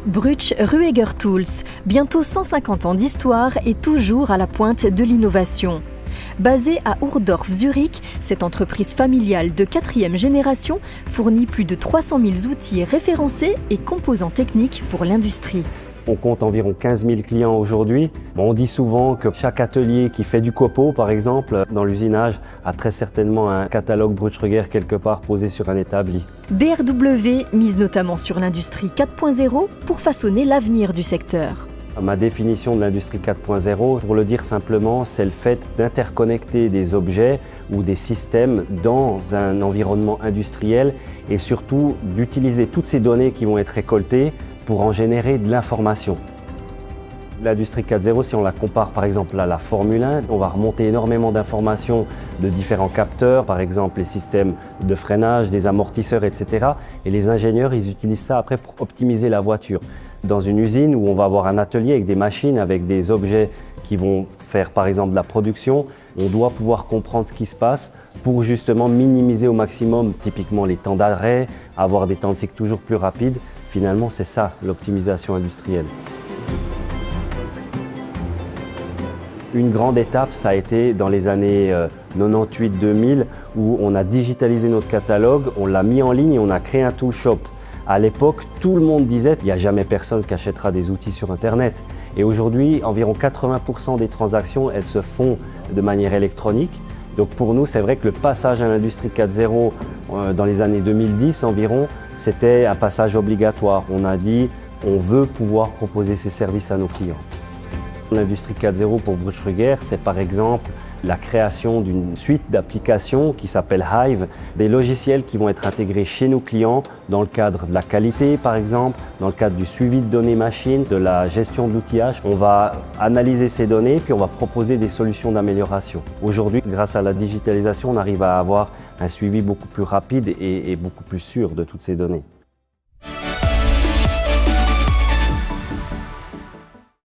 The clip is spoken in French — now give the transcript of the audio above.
Bruch Rueger Tools, bientôt 150 ans d'histoire et toujours à la pointe de l'innovation. Basée à Urdorf, Zurich, cette entreprise familiale de 4e génération fournit plus de 300 000 outils référencés et composants techniques pour l'industrie. On compte environ 15 000 clients aujourd'hui. On dit souvent que chaque atelier qui fait du copeau, par exemple, dans l'usinage, a très certainement un catalogue Bruch Rueger quelque part posé sur un établi. BRW mise notamment sur l'industrie 4.0 pour façonner l'avenir du secteur. Ma définition de l'industrie 4.0, pour le dire simplement, c'est le fait d'interconnecter des objets ou des systèmes dans un environnement industriel et surtout d'utiliser toutes ces données qui vont être récoltées pour en générer de l'information. L'industrie 4.0, si on la compare par exemple à la Formule 1, on va remonter énormément d'informations de différents capteurs, par exemple les systèmes de freinage, des amortisseurs, etc. Et les ingénieurs, ils utilisent ça après pour optimiser la voiture. Dans une usine où on va avoir un atelier avec des machines, avec des objets qui vont faire par exemple de la production, on doit pouvoir comprendre ce qui se passe pour justement minimiser au maximum typiquement les temps d'arrêt, avoir des temps de cycle toujours plus rapides. Finalement, c'est ça l'optimisation industrielle. Une grande étape, ça a été dans les années 98-2000 où on a digitalisé notre catalogue, on l'a mis en ligne et on a créé un tool shop. À l'époque, tout le monde disait qu'il n'y a jamais personne qui achètera des outils sur Internet. Et aujourd'hui, environ 80% des transactions, elles se font de manière électronique. Donc pour nous, c'est vrai que le passage à l'industrie 4.0 dans les années 2010 environ, c'était un passage obligatoire. On a dit, on veut pouvoir proposer ces services à nos clients. L'industrie 4.0 pour Bruch Rueger, c'est par exemple la création d'une suite d'applications qui s'appelle Hive, des logiciels qui vont être intégrés chez nos clients dans le cadre de la qualité par exemple, dans le cadre du suivi de données machines, de la gestion de l'outillage. On va analyser ces données puis on va proposer des solutions d'amélioration. Aujourd'hui, grâce à la digitalisation, on arrive à avoir un suivi beaucoup plus rapide et beaucoup plus sûr de toutes ces données.